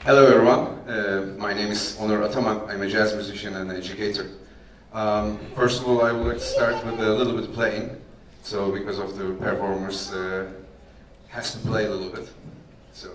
Hello everyone, my name is Onur Ataman. I'm a jazz musician and educator. First of all, I would like to start with a little bit playing. So because of the performers has to play a little bit. So.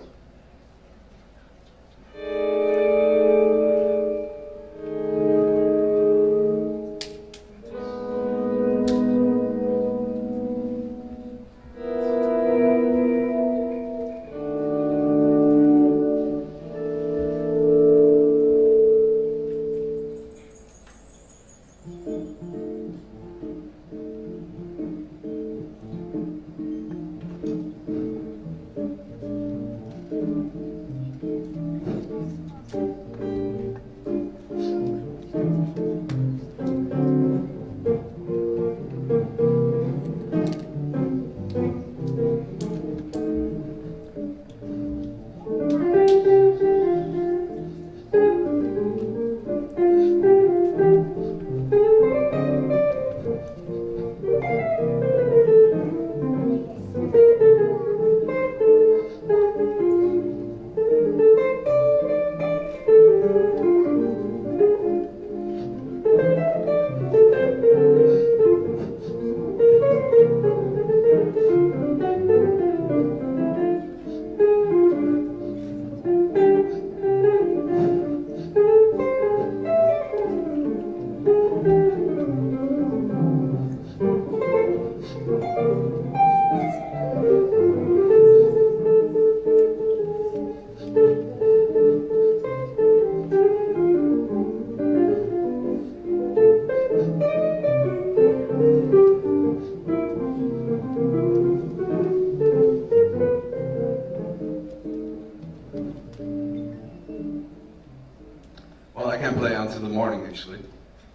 Well, I can play until the morning actually,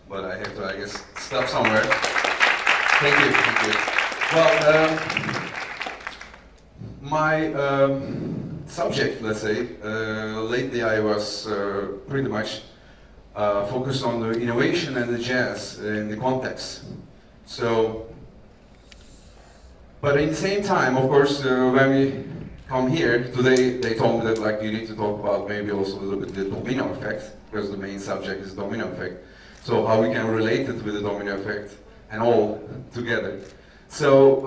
but I have to, I guess, stop somewhere. Thank you, thank you. Well, my subject, let's say, lately I was pretty much focused on the innovation and the jazz in the context. So, but at the same time, of course, when we come here today, they told me that like you need to talk about maybe also a little bit the domino effect, because the main subject is domino effect. So how we can relate it with the domino effect and all together. So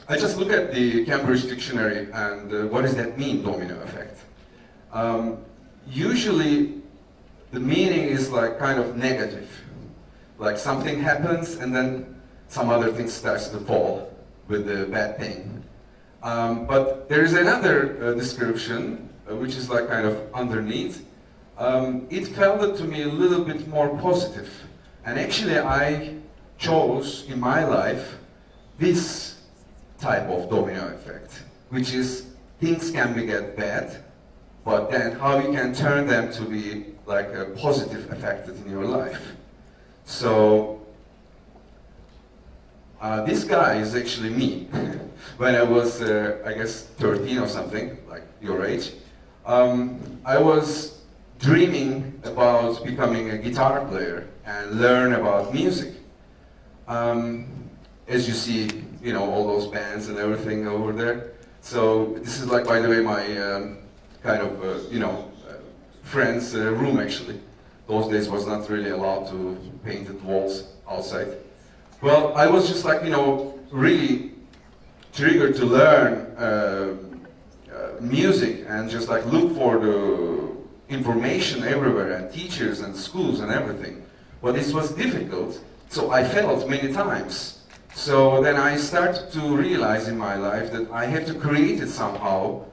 I just look at the Cambridge dictionary and what does that mean, domino effect? Usually the meaning is like kind of negative. Like something happens and then some other thing starts to fall with the bad thing. But there is another description which is like kind of underneath. It felt to me a little bit more positive. And actually I chose in my life this type of domino effect, which is things can get bad, but then how you can turn them to be like a positive effect in your life. So this guy is actually me. When I was, I guess, 13 or something, like your age, I was dreaming about becoming a guitar player and learn about music. As you see, you know, all those bands and everything over there. So this is like, by the way, my kind of, you know, friend's room actually. Those days was not really allowed to paint the walls outside. Well, I was just like, you know, really triggered to learn music and just like look for the information everywhere and teachers and schools and everything. But this was difficult, so I failed many times. So then I started to realize in my life that I have to create it somehow,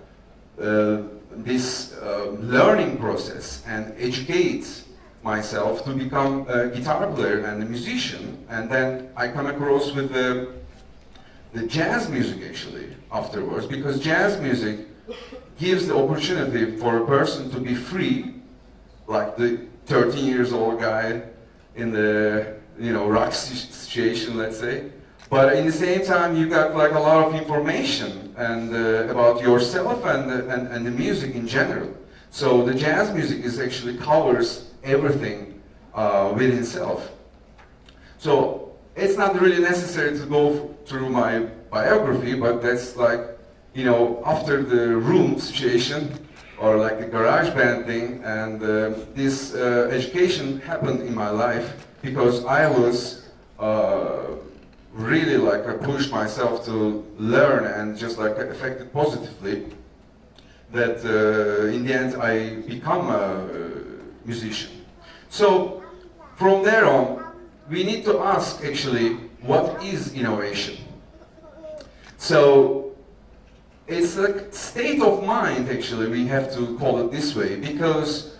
this learning process and educate myself to become a guitar player and a musician. And then I come across with the jazz music actually afterwards, because jazz music gives the opportunity for a person to be free, like the 13 years old guy in the, you know, rock situation, let's say. But at the same time, you got like a lot of information and about yourself and the music in general. So the jazz music is actually covers everything within itself. So it's not really necessary to go through my biography, but that's like, you know, after the room situation, or like the garage band thing, and this education happened in my life because I was really like pushed myself to learn and just like affected positively, that in the end I become a musician. So from there on, we need to ask actually, what is innovation? So it's a state of mind, actually, we have to call it this way, because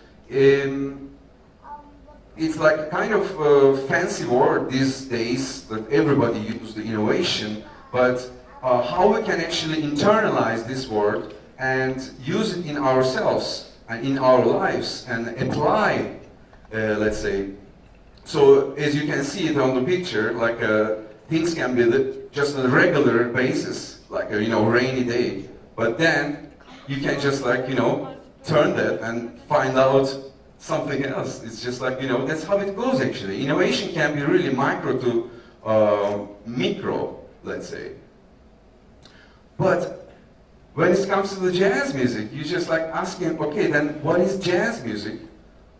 it's like a kind of fancy word these days that everybody uses, the innovation, but how we can actually internalize this word and use it in ourselves and in our lives and apply, let's say. So as you can see it on the picture, like things can be just on a regular basis, like a rainy day, but then you can just like turn that and find out something else. It's just like that's how it goes actually. Innovation can be really micro to micro, let's say. But when it comes to the jazz music, you just like asking, okay, then what is jazz music?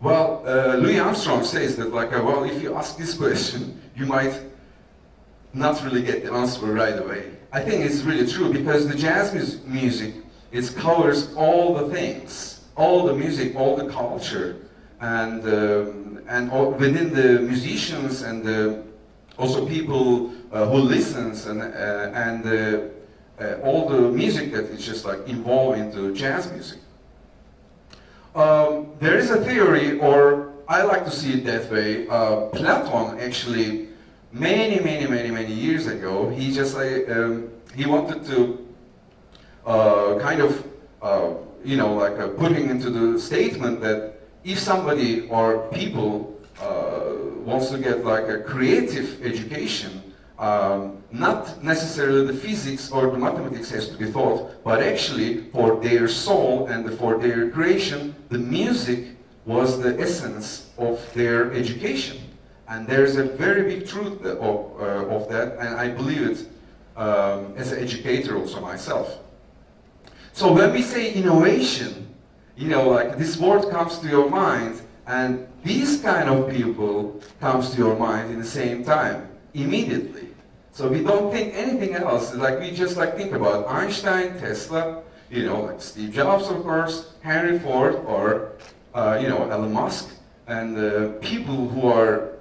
Well, Louis Armstrong says that like, well, if you ask this question, you might not really get the answer right away. I think it's really true because the jazz music, it covers all the things, all the music, all the culture, and within the musicians and also people who listens and all the music that is just like involved into jazz music. There is a theory, or I like to see it that way. Platon actually, many years ago, he just like he wanted to kind of putting into the statement that if somebody or people wants to get like a creative education, not necessarily the physics or the mathematics has to be taught, but actually for their soul and for their creation, the music was the essence of their education. And there's a very big truth of that, and I believe it as an educator also myself. So when we say innovation, like this word comes to your mind, and these kind of people comes to your mind in the same time, immediately. So we don't think anything else. Like we just like think about Einstein, Tesla, like Steve Jobs, of course, Henry Ford, or Elon Musk, and people who are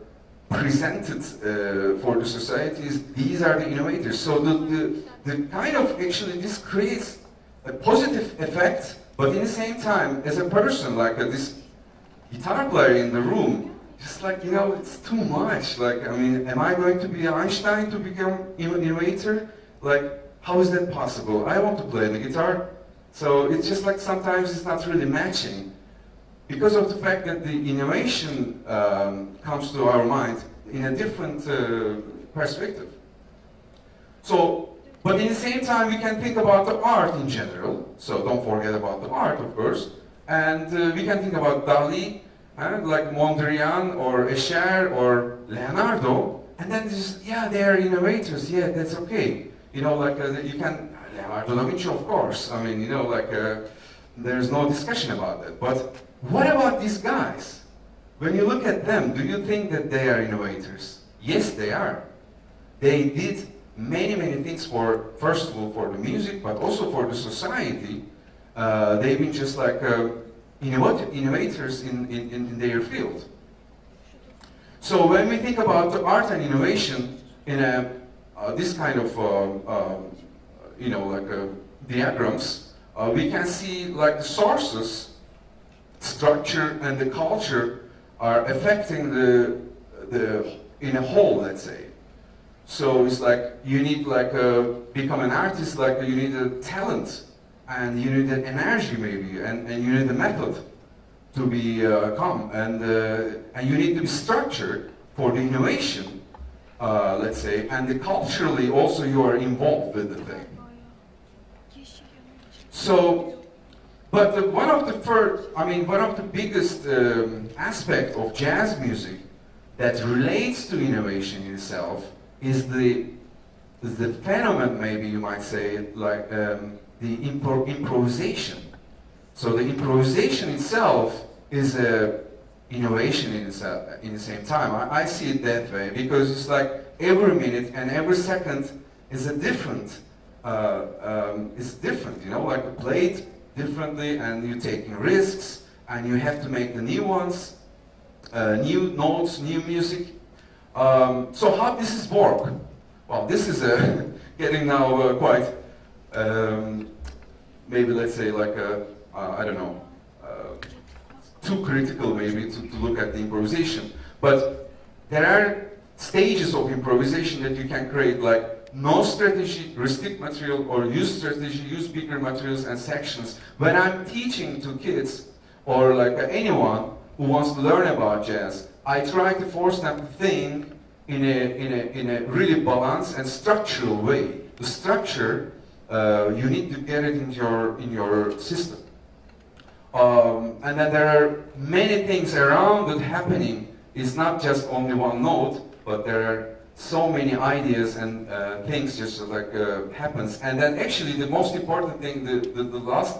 presented for the societies. These are the innovators. So the kind of actually this creates a positive effect, but in the same time, as a person, like this guitar player in the room, just like, it's too much. Like, I mean, am I going to be Einstein to become an innovator? Like, how is that possible? I want to play the guitar. So it's just like sometimes it's not really matching. Because of the fact that the innovation comes to our mind in a different perspective. So, but in the same time, we can think about the art in general. So don't forget about the art, of course. And we can think about Dali, like Mondrian or Escher or Leonardo, and then just, yeah, they are innovators, yeah, that's okay. Like you can, Leonardo da Vinci, of course, I mean, there's no discussion about that. But what about these guys? When you look at them, do you think that they are innovators? Yes, they are. They did many things first of all, for the music, but also for the society. They've been just like innovators in their field. So when we think about the art and innovation in this kind of diagrams, we can see like the sources, structure, and the culture are affecting the in a whole, let's say. So it's like you need like become an artist, like you need a talent. And you need an energy maybe, and you need a method to become, and you need to be structured for the innovation, let's say, and culturally also you are involved with the thing. So, but one of the biggest aspect of jazz music that relates to innovation itself is the phenomenon, maybe you might say, like the improvisation. So the improvisation itself is a innovation in the same time. I see it that way, because it's like every minute and every second is a different, it's different, you know, like you play it differently and you're taking risks and you have to make the new ones, new notes, new music. So how does this work? Well, this is getting now quite, maybe let's say like I don't know, too critical maybe to look at the improvisation. But there are stages of improvisation that you can create, like no strategy, restrict material, or use strategy, use bigger materials and sections. When I'm teaching to kids, or like anyone who wants to learn about jazz, I try to force them to think in a really balanced and structural way. The structure, you need to get it in your system. And then there are many things around it happening. It's not just only one note, but there are so many ideas and things just like happens. And then actually the most important thing, the last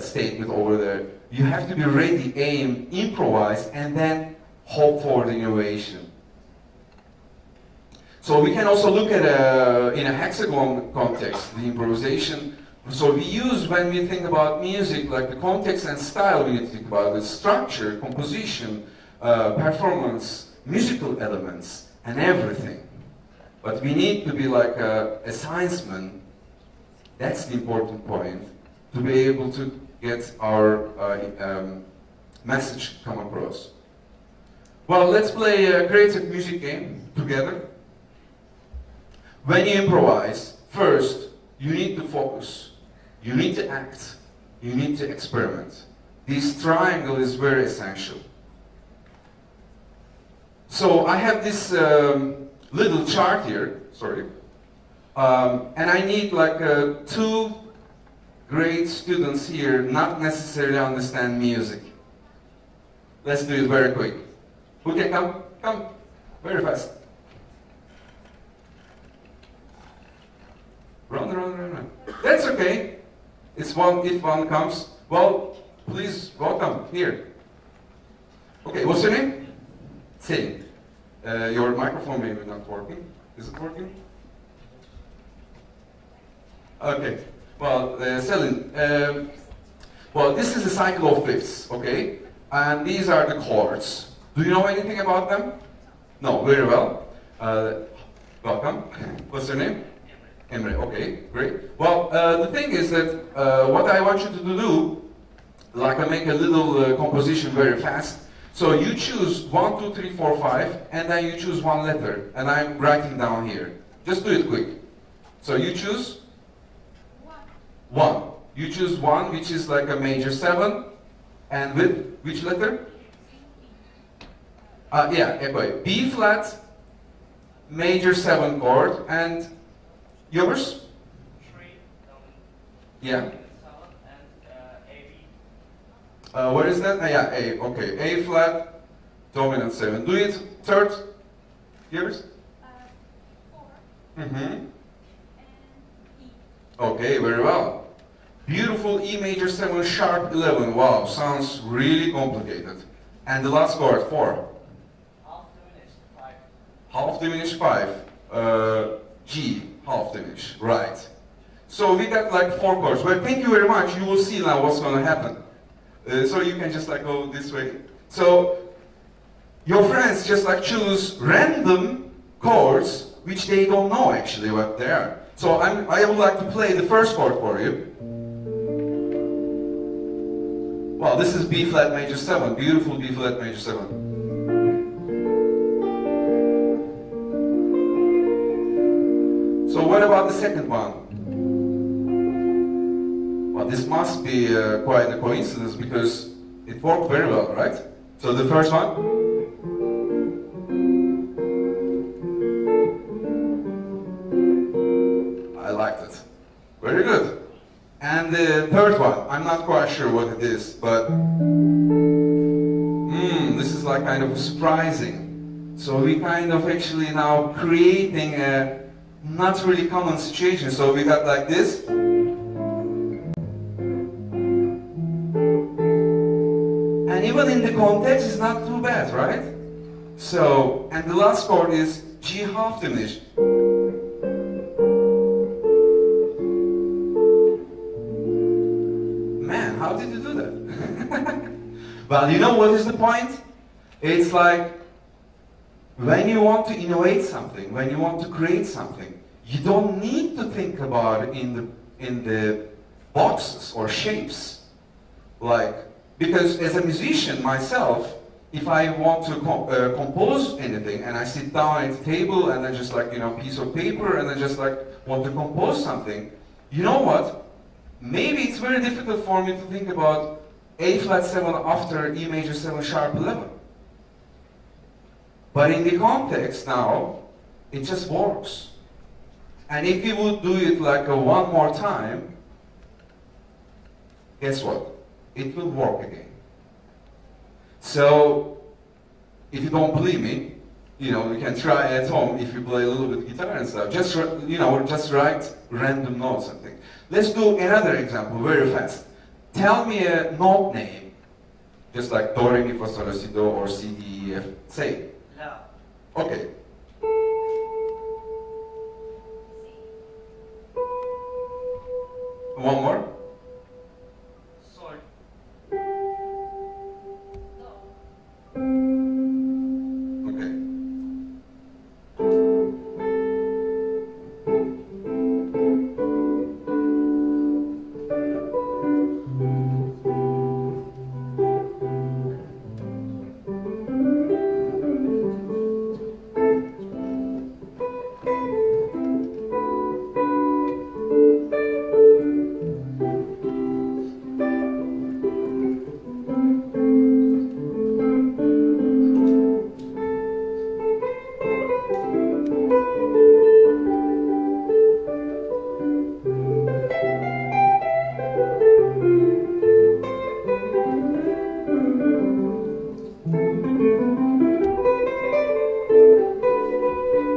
statement over there, you have to be ready, aim, improvise, and then hope for the innovation. So we can also look at in a hexagon context, the improvisation. So we use, when we think about music, like the context and style, we need to think about the structure, composition, performance, musical elements, and everything. But we need to be like a scienceman, that's the important point, to be able to get our message come across. Well, let's play a creative music game together. When you improvise, first, you need to focus. You need to act. You need to experiment. This triangle is very essential. So I have this little chart here, sorry. And I need like two great students here not necessarily understand music. Let's do it very quick. Who can come? Come. Very fast. Run, run, run, run. That's okay. It's one, if one comes. Well, please, welcome, here. Okay, what's your name? Selin. Your microphone maybe not working. Is it working? Okay. Well, Selin, well, this is a cycle of fifths, okay? And these are the chords. Do you know anything about them? No, very well. Welcome. What's your name? Emre, okay, great. Well, the thing is that what I want you to do, like I make a little composition very fast. So you choose 1, 2, 3, 4, 5, and then you choose one letter, and I'm writing down here. Just do it quick. So you choose? 1. You choose 1, which is like a major 7, and with which letter? Yeah, okay. B flat, major 7 chord, and yours? 3, yeah. 7, and A. Where is that? Yeah, A. Okay, A flat, dominant 7. Do it third. Yours? 4. Mm-hmm. And E. Okay, very well. Beautiful E major 7 sharp 11. Wow, sounds really complicated. And the last chord, 4. Half diminished 5. Half diminished 5. G, half diminished. Right. So we got like 4 chords. Well, thank you very much. You will see now what's going to happen. So you can just like go this way. So your friends just like choose random chords which they don't know actually what they are. So I would like to play the first chord for you. Wow, this is B flat major 7. Beautiful B flat major 7. So what about the second one? Well, this must be quite a coincidence because it worked very well, right? So the first one? I liked it. Very good. And the third one, I'm not quite sure what it is, but this is like kind of surprising. So we kind of actually now creating a not really common situation. So we got like this. context is not too bad, right? So, and the last chord is G half diminished. Man, how did you do that? Well, you know what is the point? It's like when you want to innovate something, when you want to create something, you don't need to think about it in the boxes or shapes. Like, because as a musician myself, if I want to compose anything and I sit down at the table and I just like, you know, piece of paper and I just like want to compose something, you know what? Maybe it's very difficult for me to think about A flat 7 after E major 7 sharp 11. But in the context now, it just works. And if you would do it like one more time, guess what? It will work again. So, if you don't believe me, you know, you can try at home if you play a little bit guitar and stuff. Just, you know, just write random notes and things. Let's do another example very fast. Tell me a note name, just like do, re, mi, fa, sol, la, si, do, or C, D, E, F. Say it. La. Okay. One more. Sol. Okay.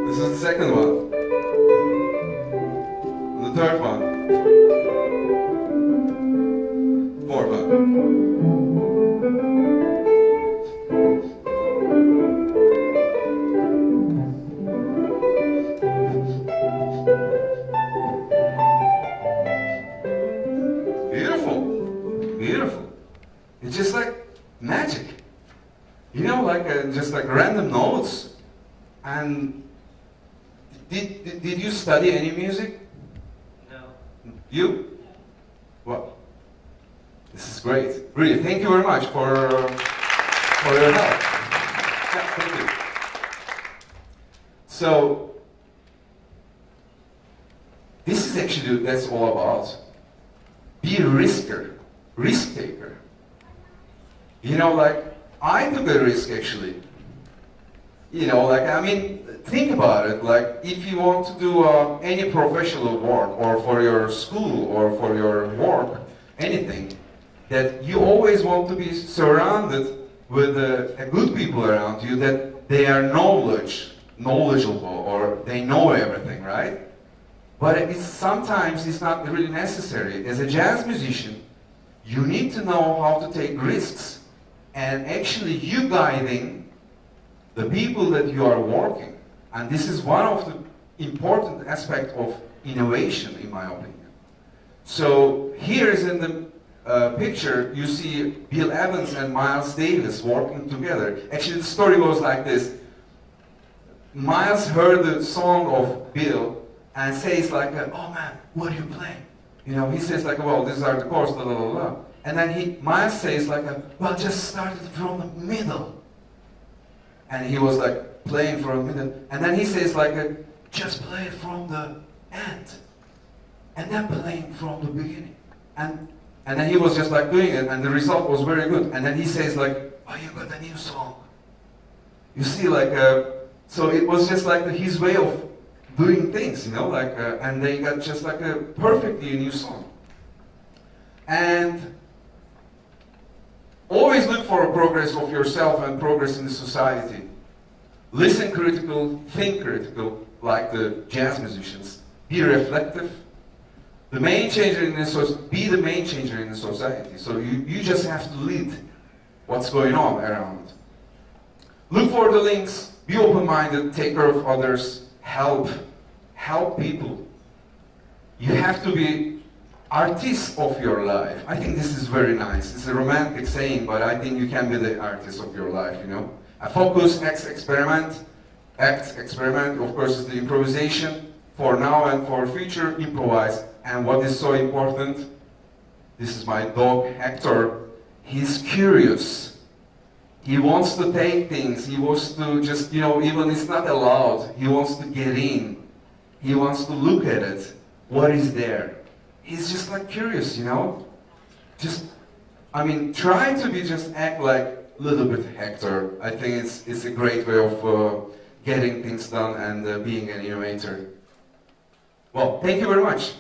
This is the second one. And the third one. Fourth one. Beautiful. Beautiful. It's just like magic. You know, like just like random notes. And did you study any music? No. You? Well, this is great. Really, thank you very much for your help. Yeah, thank you. So, this is actually what that's all about. Be a risk taker. You know, like, I took a risk actually. You know, like, I mean, think about it. Like, if you want to do any professional work, or for your school, or for your work, anything, that you always want to be surrounded with good people around you, that they are knowledgeable, or they know everything, right? But sometimes it's not really necessary. As a jazz musician, you need to know how to take risks, and actually you guiding the people that you are working. And this is one of the important aspects of innovation, in my opinion. So here is in the picture, you see Bill Evans and Miles Davis working together. Actually, the story goes like this. Miles heard the song of Bill and says like, oh man, what are you playing? You know, he says like, well, these are the chords, la la la la. And then Miles says like, well, just start it from the middle. And he was like playing for a minute, and then he says like, just play it from the end, and then playing from the beginning. And then he was just like doing it, and the result was very good. And then he says like, oh, you got a new song. You see, like, so it was just like his way of doing things, you know, like, and they got just like a perfectly new song. And always look for a progress of yourself and progress in the society. Listen critical, think critical, like the jazz musicians. Be reflective. The main changer in the be the main changer in the society. So you just have to lead what's going on around. Look for the links, be open-minded, take care of others, help people. You have to be artist of your life. I think this is very nice. It's a romantic saying, but I think you can be the artist of your life, you know. Focus, experiment, of course, is the improvisation. For now and for future, improvise. And what is so important, this is my dog, Hector. He's curious. He wants to take things. He wants to just, you know, even it's not allowed. He wants to get in. He wants to look at it. What is there? He's just like curious, you know? Just, I mean, try to be, just act like a little bit Hector. I think it's a great way of getting things done and being an innovator. Well, thank you very much.